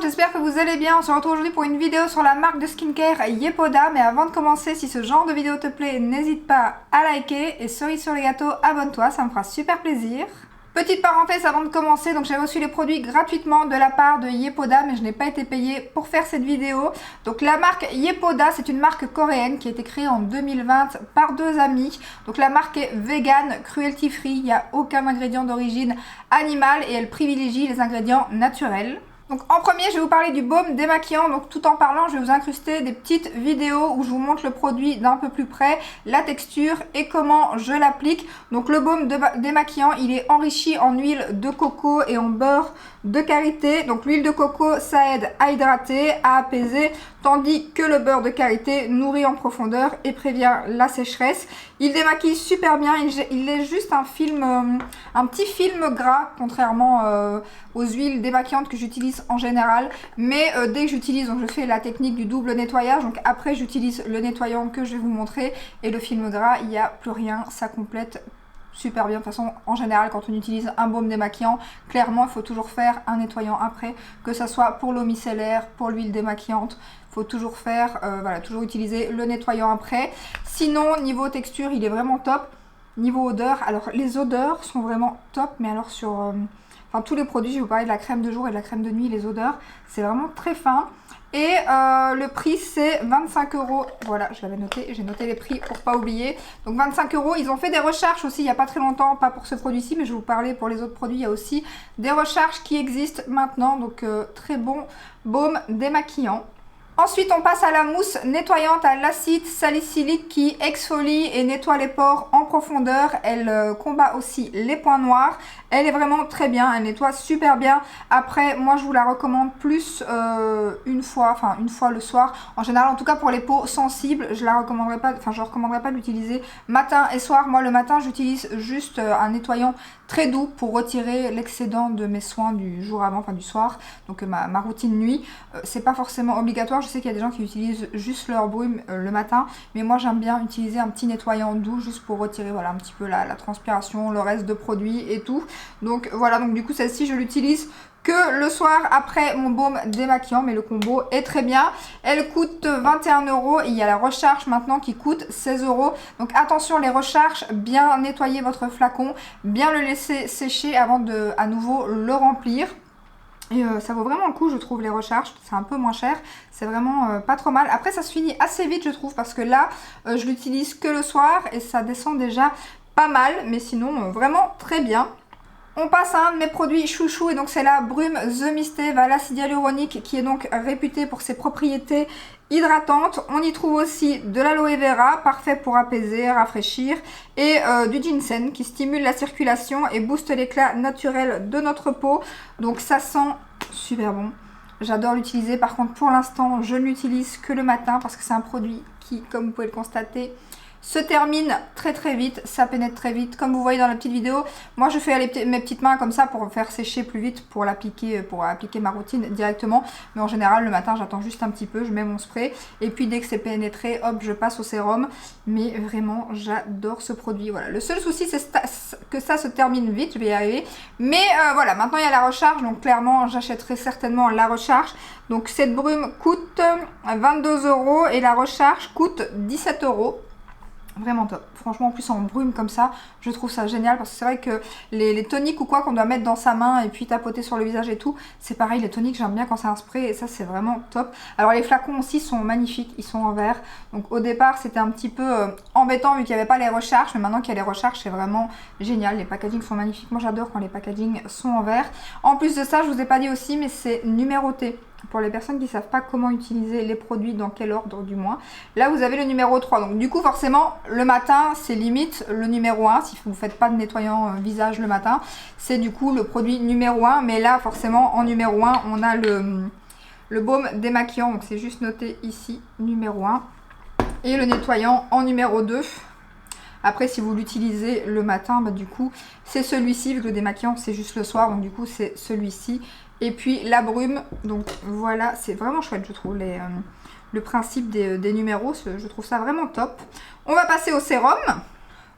monde, j'espère que vous allez bien. On se retrouve aujourd'hui pour une vidéo sur la marque de skincare Yepoda. Mais avant de commencer, si ce genre de vidéo te plaît, n'hésite pas à liker. Et cerise sur les gâteaux, abonne-toi, ça me fera super plaisir. Petite parenthèse avant de commencer, donc j'ai reçu les produits gratuitement de la part de Yepoda, mais je n'ai pas été payée pour faire cette vidéo. Donc la marque Yepoda, c'est une marque coréenne qui a été créée en 2020 par deux amis. Donc la marque est vegan, cruelty free, il n'y a aucun ingrédient d'origine animale et elle privilégie les ingrédients naturels. Donc en premier, je vais vous parler du baume démaquillant. Donc tout en parlant, je vais vous incruster des petites vidéos où je vous montre le produit d'un peu plus près, la texture et comment je l'applique. Donc le baume démaquillant, il est enrichi en huile de coco et en beurre de karité. Donc l'huile de coco, ça aide à hydrater, à apaiser, tandis que le beurre de karité nourrit en profondeur et prévient la sécheresse. Il démaquille super bien, il est juste un petit film gras, contrairement aux huiles démaquillantes que j'utilise en général. Mais dès que j'utilise, donc je fais la technique du double nettoyage, donc après j'utilise le nettoyant que je vais vous montrer et le film gras, il n'y a plus rien, ça complète super bien. De toute façon, en général, quand on utilise un baume démaquillant, clairement, il faut toujours faire un nettoyant après, que ce soit pour l'eau micellaire, pour l'huile démaquillante. Il faut toujours faire, toujours utiliser le nettoyant après. Sinon, niveau texture, il est vraiment top. Niveau odeur, alors les odeurs sont vraiment top, mais alors sur tous les produits, je vais vous parler de la crème de jour et de la crème de nuit, les odeurs, c'est vraiment très fin. Et le prix c'est 25 €. Voilà, je l'avais noté, j'ai noté les prix pour pas oublier. Donc 25 €. Ils ont fait des recharges aussi il n'y a pas très longtemps, pas pour ce produit-ci, mais je vais vous parler pour les autres produits. Il y a aussi des recharges qui existent maintenant. Donc très bon baume démaquillant. Ensuite, on passe à la mousse nettoyante à l'acide salicylique qui exfolie et nettoie les pores en profondeur. Elle combat aussi les points noirs. Elle est vraiment très bien, elle nettoie super bien. Après, moi je vous la recommande plus une fois le soir. En général, en tout cas pour les peaux sensibles, je la recommanderais pas, je recommanderais pas d'utiliser matin et soir. Moi le matin, j'utilise juste un nettoyant très doux pour retirer l'excédent de mes soins du jour avant, du soir. Donc ma routine nuit, c'est pas forcément obligatoire. Je sais qu'il y a des gens qui utilisent juste leur brume le matin, mais moi j'aime bien utiliser un petit nettoyant doux juste pour retirer un petit peu la transpiration, le reste de produits et tout. Donc voilà, donc du coup celle-ci je l'utilise que le soir après mon baume démaquillant, mais le combo est très bien. Elle coûte 21 € et il y a la recharge maintenant qui coûte 16 €. Donc attention, les recharges, bien nettoyer votre flacon, bien le laisser sécher avant de à nouveau le remplir. Et ça vaut vraiment le coup, je trouve, les recharges. C'est un peu moins cher, c'est vraiment pas trop mal. Après ça se finit assez vite, je trouve, parce que là je l'utilise que le soir et ça descend déjà pas mal, mais sinon vraiment très bien. On passe à un de mes produits chouchou et donc c'est la brume The Mistave à l'acide hyaluronique qui est donc réputée pour ses propriétés hydratantes. On y trouve aussi de l'aloe vera, parfait pour apaiser, rafraîchir, et du ginseng qui stimule la circulation et booste l'éclat naturel de notre peau. Donc ça sent super bon. J'adore l'utiliser. Par contre, pour l'instant, je ne l'utilise que le matin parce que c'est un produit qui, comme vous pouvez le constater, se termine très très vite, ça pénètre très vite. Comme vous voyez dans la petite vidéo, moi je fais mes petites mains comme ça pour faire sécher plus vite, pour appliquer ma routine directement. Mais en général le matin j'attends juste un petit peu, je mets mon spray et puis dès que c'est pénétré, hop, je passe au sérum. Mais vraiment j'adore ce produit. Voilà, le seul souci c'est que ça se termine vite, je vais y arriver. Mais voilà, maintenant il y a la recharge, donc clairement j'achèterai certainement la recharge. Donc cette brume coûte 22 € et la recharge coûte 17 €. Vraiment top. Franchement, en plus en brume comme ça, je trouve ça génial parce que c'est vrai que les toniques ou quoi qu'on doit mettre dans sa main et puis tapoter sur le visage et tout, c'est pareil, les toniques j'aime bien quand c'est un spray et ça c'est vraiment top. Alors les flacons aussi sont magnifiques, ils sont en verre. Donc au départ c'était un petit peu embêtant vu qu'il n'y avait pas les recharges, mais maintenant qu'il y a les recharges c'est vraiment génial. Les packagings sont magnifiques, moi j'adore quand les packagings sont en verre. En plus de ça, je vous ai pas dit aussi, mais c'est numéroté. Pour les personnes qui ne savent pas comment utiliser les produits, dans quel ordre du moins. Là vous avez le numéro 3. Donc du coup forcément le matin c'est limite le numéro 1. Si vous ne faites pas de nettoyant visage le matin, c'est du coup le produit numéro 1. Mais là forcément en numéro 1 on a le baume démaquillant. Donc c'est juste noté ici numéro 1. Et le nettoyant en numéro 2. Après si vous l'utilisez le matin, du coup c'est celui-ci. Vu que le démaquillant c'est juste le soir. Donc du coup c'est celui-ci. Et puis la brume, donc voilà, c'est vraiment chouette je trouve, le principe des numéros, je trouve ça vraiment top. On va passer au sérum.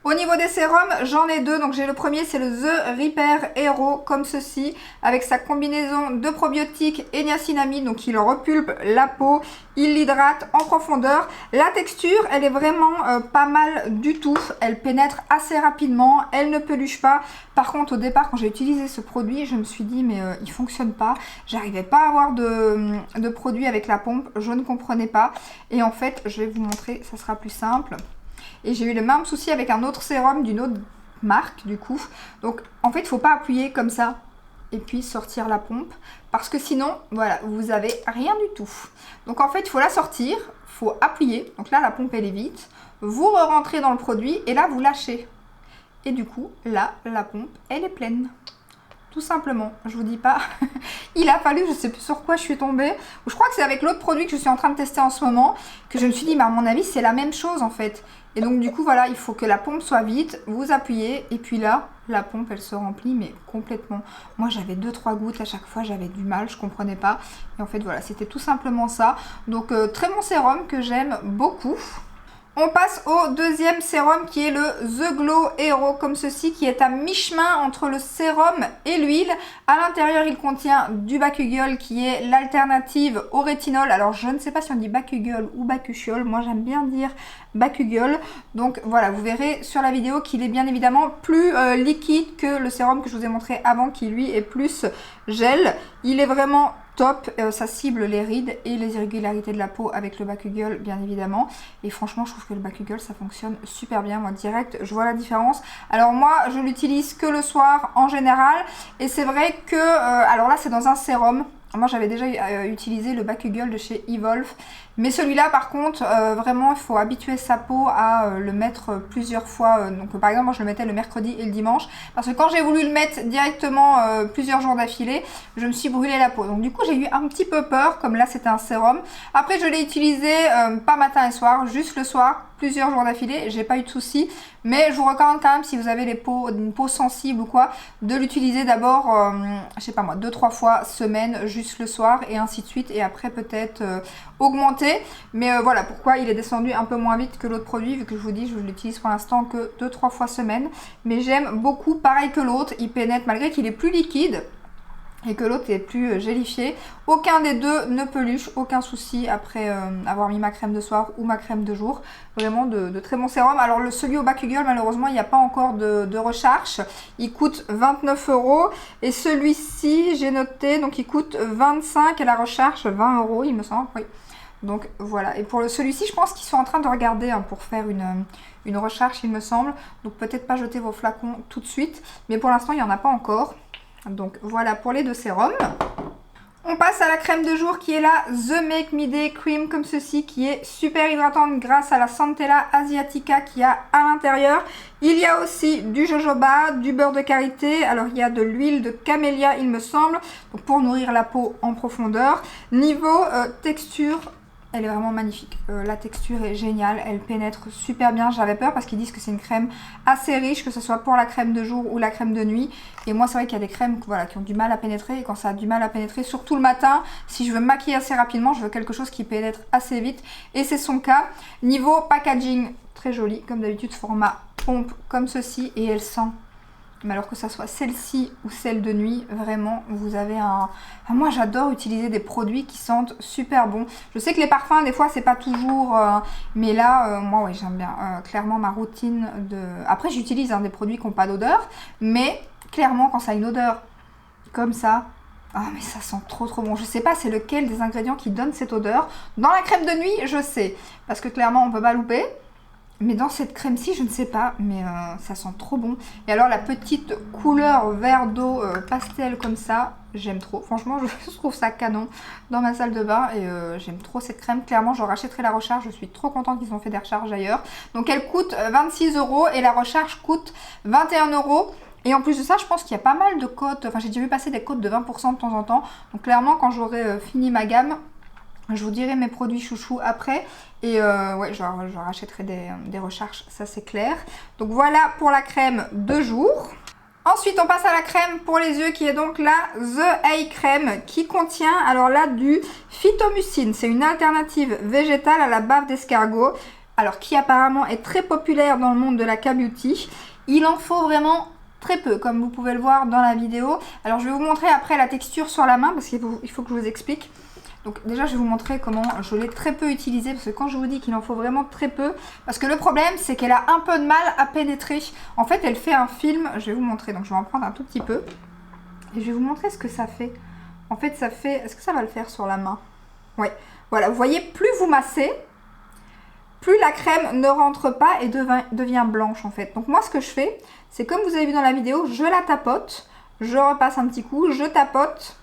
Au niveau des sérums, j'en ai deux. Donc j'ai le premier, c'est le The Repair Hero, comme ceci, avec sa combinaison de probiotiques et niacinamide. Donc il repulpe la peau, il l'hydrate en profondeur. La texture, elle est vraiment pas mal du tout. Elle pénètre assez rapidement, elle ne peluche pas. Par contre, au départ, quand j'ai utilisé ce produit, je me suis dit, mais il fonctionne pas. J'arrivais pas à avoir de produit avec la pompe, je ne comprenais pas. Et en fait, je vais vous montrer, ça sera plus simple. Et j'ai eu le même souci avec un autre sérum d'une autre marque du coup. Donc en fait il ne faut pas appuyer comme ça et puis sortir la pompe. Parce que sinon, voilà, vous avez rien du tout. Donc en fait il faut la sortir, il faut appuyer. Donc là la pompe elle est vide. Vous rentrez dans le produit et là vous lâchez. Et du coup là la pompe elle est pleine. Tout simplement, je vous dis pas, il a fallu, je sais plus sur quoi je suis tombée, je crois que c'est avec l'autre produit que je suis en train de tester en ce moment, que je me suis dit, mais à mon avis, c'est la même chose en fait. Et donc du coup, voilà, il faut que la pompe soit vide, vous appuyez, et puis là, la pompe, elle se remplit, mais complètement. Moi, j'avais 2-3 gouttes à chaque fois, j'avais du mal, je comprenais pas. Et en fait, voilà, c'était tout simplement ça. Donc, très bon sérum que j'aime beaucoup. On passe au deuxième sérum qui est le The Glow Hero comme ceci, qui est à mi-chemin entre le sérum et l'huile. À l'intérieur, il contient du Bakuchiol qui est l'alternative au rétinol. Alors, je ne sais pas si on dit Bakuchiol ou Bakuchiol. Moi, j'aime bien dire Bakuchiol. Donc, voilà, vous verrez sur la vidéo qu'il est bien évidemment plus liquide que le sérum que je vous ai montré avant, qui lui est plus gel. Il est vraiment top, ça cible les rides et les irrégularités de la peau avec le Bakuchiol bien évidemment. Et franchement je trouve que le Bakuchiol ça fonctionne super bien, moi direct je vois la différence. Alors moi je l'utilise que le soir en général et c'est vrai que, alors là c'est dans un sérum. Moi j'avais déjà utilisé le Bakuchiol de chez Evolve. Mais celui-là par contre, vraiment il faut habituer sa peau à le mettre plusieurs fois. Donc par exemple moi je le mettais le mercredi et le dimanche. Parce que quand j'ai voulu le mettre directement plusieurs jours d'affilée, je me suis brûlé la peau. Donc du coup j'ai eu un petit peu peur, comme là c'était un sérum. Après je l'ai utilisé pas matin et soir, juste le soir, plusieurs jours d'affilée. J'ai pas eu de soucis. Mais je vous recommande quand même, si vous avez une peau sensible ou quoi, de l'utiliser d'abord, je sais pas moi, 2-3 fois semaine, juste le soir et ainsi de suite. Et après peut-être augmenter. Mais voilà pourquoi il est descendu un peu moins vite que l'autre produit, vu que je vous dis, je l'utilise pour l'instant que 2-3 fois semaine. Mais j'aime beaucoup, pareil que l'autre, il pénètre malgré qu'il est plus liquide. Et que l'autre est plus gélifié. Aucun des deux ne peluche, aucun souci après avoir mis ma crème de soir ou ma crème de jour. Vraiment de très bons sérums. Alors celui au Bakuchiol, malheureusement, il n'y a pas encore de recharge. Il coûte 29 €. Et celui-ci, j'ai noté, donc il coûte 25 et la recharge 20 € il me semble. Oui. Donc voilà. Et pour celui-ci, je pense qu'ils sont en train de regarder hein, pour faire une recharge, il me semble. Donc peut-être pas jeter vos flacons tout de suite. Mais pour l'instant, il n'y en a pas encore. Donc voilà pour les deux sérums. On passe à la crème de jour qui est la The Make Me Day Cream comme ceci, qui est super hydratante grâce à la Centella Asiatica qu'il y a à l'intérieur. Il y a aussi du jojoba, du beurre de karité, alors il y a de l'huile de camélia il me semble, donc pour nourrir la peau en profondeur. Niveau texture, elle est vraiment magnifique. La texture est géniale, elle pénètre super bien. J'avais peur parce qu'ils disent que c'est une crème assez riche, que ce soit pour la crème de jour ou la crème de nuit. Et moi, c'est vrai qu'il y a des crèmes voilà, qui ont du mal à pénétrer. Et quand ça a du mal à pénétrer, surtout le matin, si je veux me maquiller assez rapidement, je veux quelque chose qui pénètre assez vite. Et c'est son cas. Niveau packaging, très joli. Comme d'habitude, format pompe comme ceci. Et elle sent... Mais alors que ça soit celle-ci ou celle de nuit, vraiment, vous avez un... Moi, j'adore utiliser des produits qui sentent super bon. Je sais que les parfums, des fois, c'est pas toujours... Mais là, moi, ouais, j'aime bien. Clairement, ma routine de... Après, j'utilise des produits qui n'ont pas d'odeur. Mais, clairement, quand ça a une odeur comme ça... Ah, mais ça sent trop bon. Je sais pas c'est lequel des ingrédients qui donne cette odeur. Dans la crème de nuit, je sais. Parce que, clairement, on peut pas louper. Mais dans cette crème-ci, je ne sais pas, mais ça sent trop bon. Et alors la petite couleur verre d'eau pastel comme ça, j'aime trop. Franchement, je trouve ça canon dans ma salle de bain et j'aime trop cette crème. Clairement, je rachèterai la recharge. Je suis trop contente qu'ils ont fait des recharges ailleurs. Donc elle coûte 26 € et la recharge coûte 21 €. Et en plus de ça, je pense qu'il y a pas mal de codes. Enfin, j'ai déjà vu passer des codes de 20% de temps en temps. Donc clairement, quand j'aurai fini ma gamme... Je vous dirai mes produits chouchous après. Et ouais, je rachèterai des recharges, ça c'est clair. Donc voilà pour la crème de jour. Ensuite, on passe à la crème pour les yeux qui est donc la The Eye Crème qui contient alors là du phytomucine. C'est une alternative végétale à la bave d'escargot. alors qui apparemment est très populaire dans le monde de la K-beauty. Il en faut vraiment très peu, comme vous pouvez le voir dans la vidéo. Alors je vais vous montrer après la texture sur la main, parce qu'il faut que je vous explique. Donc déjà je vais vous montrer comment je l'ai très peu utilisé, parce que quand je vous dis qu'il en faut vraiment très peu, parce que le problème c'est qu'elle a un peu de mal à pénétrer. En fait elle fait un film, je vais vous montrer, donc je vais en prendre un tout petit peu. Et je vais vous montrer ce que ça fait. En fait ça fait, est-ce que ça va le faire sur la main? Ouais, voilà, vous voyez, plus vous massez, plus la crème ne rentre pas et devient blanche en fait. Donc moi ce que je fais, c'est comme vous avez vu dans la vidéo, je la tapote, je repasse un petit coup, je tapote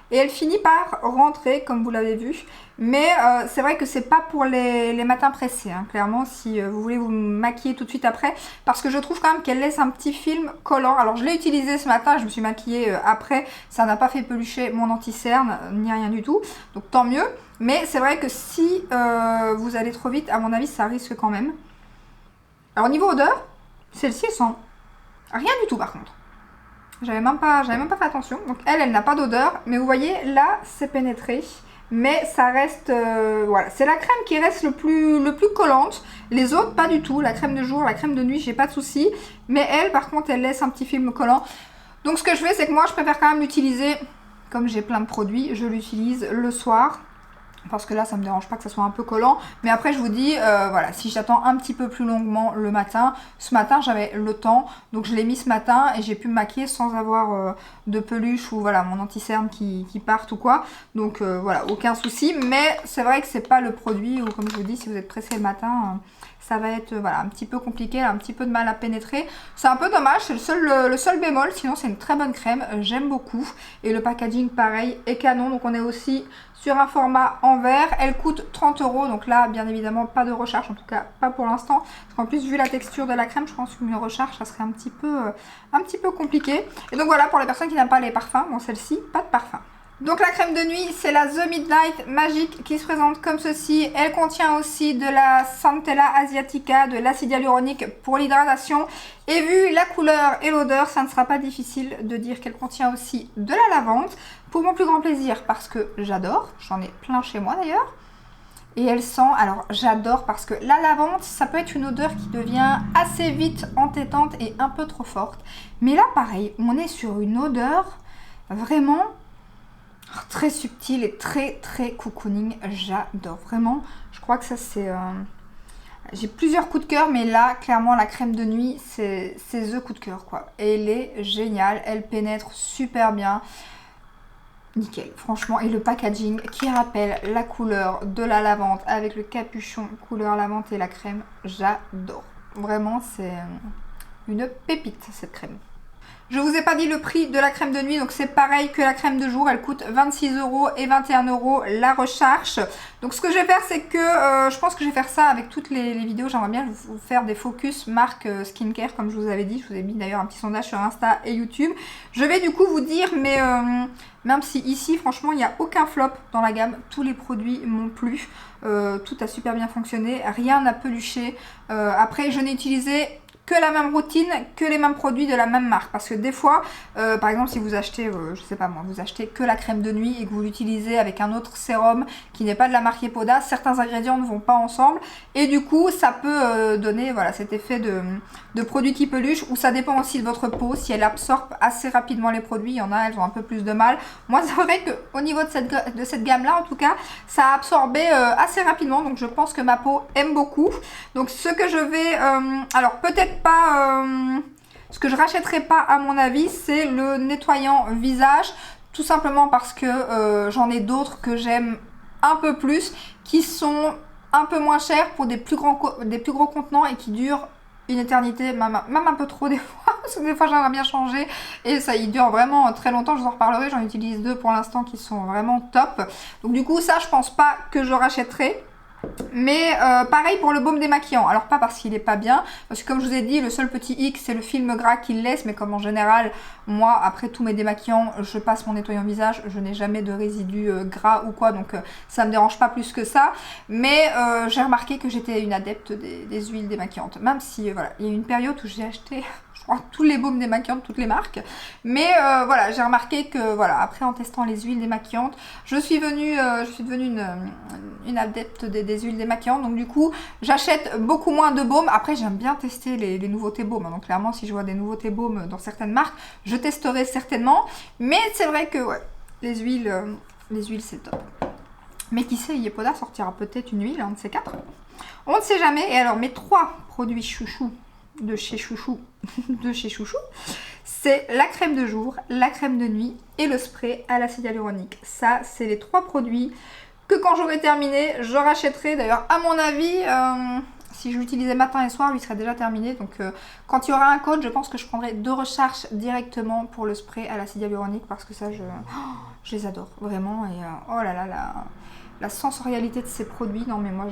et elle finit par rentrer comme vous l'avez vu. Mais c'est vrai que c'est pas pour les matins pressés, hein, clairement, si vous voulez vous maquiller tout de suite après, parce que je trouve quand même qu'elle laisse un petit film collant. Alors je l'ai utilisé ce matin, je me suis maquillée après, ça n'a pas fait pelucher mon anti-cerne, ni rien du tout, donc tant mieux. Mais c'est vrai que si vous allez trop vite, à mon avis, ça risque quand même. Alors au niveau odeur, celle-ci elle sent rien du tout par contre. J'avais même pas fait attention. Donc elle n'a pas d'odeur, mais vous voyez là, c'est pénétré. Mais ça reste, voilà, c'est la crème qui reste le plus collante. Les autres, pas du tout. La crème de jour, la crème de nuit, j'ai pas de souci. Mais elle, par contre, elle laisse un petit film collant. Donc ce que je fais, c'est que moi, je préfère quand même l'utiliser, comme j'ai plein de produits, je l'utilise le soir. Parce que là, ça me dérange pas que ça soit un peu collant. Mais après, je vous dis, voilà, si j'attends un petit peu plus longuement le matin. Ce matin, j'avais le temps. Donc, je l'ai mis ce matin et j'ai pu me maquiller sans avoir de peluche ou voilà, mon anti-cerne qui parte ou quoi. Donc, voilà, aucun souci. Mais c'est vrai que c'est pas le produit où, comme je vous dis, si vous êtes pressé le matin, ça va être voilà, un petit peu compliqué, un petit peu de mal à pénétrer. C'est un peu dommage, c'est le seul bémol. Sinon, c'est une très bonne crème. J'aime beaucoup. Et le packaging, pareil, est canon. Donc, on est aussi sur un format en verre. Elle coûte 30 €. Donc là, bien évidemment, pas de recharge. En tout cas, pas pour l'instant. Parce qu'en plus, vu la texture de la crème, je pense qu'une recharge, ça serait un petit peu compliqué. Et donc voilà, pour les personnes qui n'aiment pas les parfums, bon, celle-ci, pas de parfum. Donc la crème de nuit, c'est la The Midnight Magic qui se présente comme ceci. Elle contient aussi de la Centella Asiatica, de l'acide hyaluronique pour l'hydratation. Et vu la couleur et l'odeur, ça ne sera pas difficile de dire qu'elle contient aussi de la lavande. Pour mon plus grand plaisir, parce que j'adore. J'en ai plein chez moi d'ailleurs. Et elle sent, alors j'adore parce que la lavande, ça peut être une odeur qui devient assez vite entêtante et un peu trop forte. Mais là pareil, on est sur une odeur vraiment très subtil et très cocooning. J'adore vraiment. Je crois que ça c'est... J'ai plusieurs coups de cœur, mais là clairement la crème de nuit c'est the coup de cœur quoi. Et elle est géniale, elle pénètre super bien. Nickel, franchement. Et le packaging qui rappelle la couleur de la lavande avec le capuchon couleur lavande et la crème, j'adore. Vraiment c'est une pépite cette crème. Je vous ai pas dit le prix de la crème de nuit, donc c'est pareil que la crème de jour, elle coûte 26 € et 21 € la recharge. Donc ce que je vais faire, c'est que je pense que je vais faire ça avec toutes les vidéos. J'aimerais bien vous faire des focus marque skincare, comme je vous avais dit. Je vous ai mis d'ailleurs un petit sondage sur Insta et YouTube. Je vais du coup vous dire, mais même si ici, franchement, il n'y a aucun flop dans la gamme. Tous les produits m'ont plu. Tout a super bien fonctionné. Rien n'a peluché. Après, je n'ai utilisé que la même routine, que les mêmes produits de la même marque. Parce que des fois, par exemple, si vous achetez, je sais pas moi, vous achetez que la crème de nuit et que vous l'utilisez avec un autre sérum qui n'est pas de la marque Yepoda, certains ingrédients ne vont pas ensemble. Et du coup, ça peut donner voilà, cet effet de produit qui peluche, ou ça dépend aussi de votre peau. Si elle absorbe assez rapidement les produits, il y en a, elles ont un peu plus de mal. Moi, c'est vrai qu'au niveau de cette gamme-là, en tout cas, ça a absorbé assez rapidement. Donc, je pense que ma peau aime beaucoup. Donc, ce que je vais... alors, peut-être pas... ce que je rachèterai pas à mon avis, c'est le nettoyant visage, tout simplement parce que j'en ai d'autres que j'aime un peu plus, qui sont un peu moins chers pour des plus gros contenants et qui durent une éternité, même un peu trop des fois, parce que des fois j'aimerais bien changer et ça il dure vraiment très longtemps. Je vous en reparlerai, j'en utilise deux pour l'instant qui sont vraiment top. Donc du coup ça je pense pas que je rachèterai. Mais pareil pour le baume démaquillant. Alors pas parce qu'il est pas bien, parce que comme je vous ai dit, le seul petit hic c'est le film gras qu'il laisse. Mais comme en général, moi après tous mes démaquillants, je passe mon nettoyant visage, je n'ai jamais de résidus gras ou quoi, donc ça me dérange pas plus que ça. Mais j'ai remarqué que j'étais une adepte des huiles démaquillantes. Même si voilà, il y a eu une période où j'ai acheté, je je crois, tous les baumes démaquillantes, toutes les marques. Mais voilà, j'ai remarqué que voilà, après en testant les huiles démaquillantes, je suis devenue une adepte des huiles démaquillantes. Donc du coup, j'achète beaucoup moins de baumes. Après, j'aime bien tester les nouveautés baumes. Donc clairement, si je vois des nouveautés baumes dans certaines marques, je testerai certainement. Mais c'est vrai que ouais, les huiles c'est top. Mais qui sait, Yepoda sortira peut-être une huile, un de ces quatre. On ne sait jamais. Et alors, mes 3 produits chouchou de chez Chouchou, c'est la crème de jour, la crème de nuit et le spray à l'acide hyaluronique. Ça, c'est les 3 produits que quand j'aurai terminé, je rachèterai. D'ailleurs, à mon avis, si je l'utilisais matin et soir, lui serait déjà terminé. Donc, quand il y aura un code, je pense que je prendrai 2 recharges directement pour le spray à l'acide hyaluronique parce que ça, je les adore vraiment. Et oh là là, la sensorialité de ces produits, non mais moi,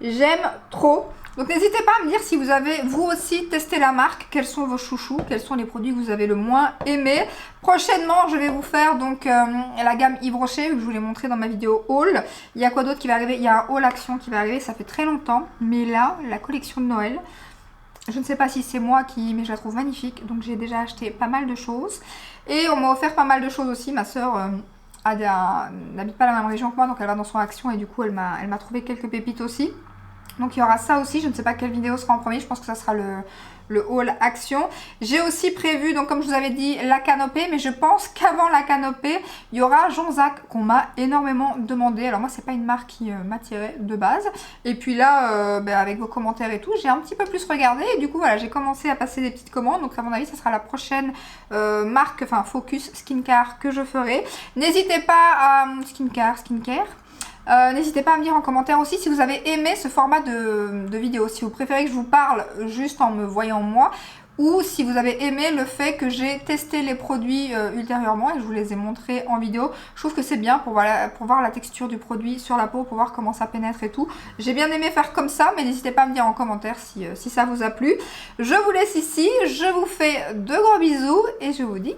j'aime trop. Donc n'hésitez pas à me dire si vous avez vous aussi testé la marque, quels sont vos chouchous, quels sont les produits que vous avez le moins aimé. Prochainement, je vais vous faire donc la gamme Yves Rocher, que je vous l'ai montré dans ma vidéo haul. Il y a quoi d'autre qui va arriver? Il y a un haul action qui va arriver, ça fait très longtemps. Mais là, la collection de Noël, je ne sais pas si c'est moi mais je la trouve magnifique. Donc j'ai déjà acheté pas mal de choses. Et on m'a offert pas mal de choses aussi. Ma soeur n'habite pas la même région que moi, donc elle va dans son action et du coup elle m'a trouvé quelques pépites aussi. Donc il y aura ça aussi, je ne sais pas quelle vidéo sera en premier, je pense que ça sera le haul action. J'ai aussi prévu, donc comme je vous avais dit, la canopée, mais je pense qu'avant la canopée, il y aura Jonzac qu'on m'a énormément demandé. Alors moi c'est pas une marque qui m'attirait de base. Et puis là, avec vos commentaires et tout, j'ai un petit peu plus regardé et du coup voilà, j'ai commencé à passer des petites commandes. Donc à mon avis, ça sera la prochaine marque, enfin focus skincare que je ferai. N'hésitez pas à skincare. N'hésitez pas à me dire en commentaire aussi si vous avez aimé ce format de vidéo, si vous préférez que je vous parle juste en me voyant moi, ou si vous avez aimé le fait que j'ai testé les produits ultérieurement et que je vous les ai montrés en vidéo. Je trouve que c'est bien pour voir la texture du produit sur la peau, pour voir comment ça pénètre et tout. J'ai bien aimé faire comme ça, mais n'hésitez pas à me dire en commentaire si ça vous a plu. Je vous laisse ici, je vous fais de gros bisous et je vous dis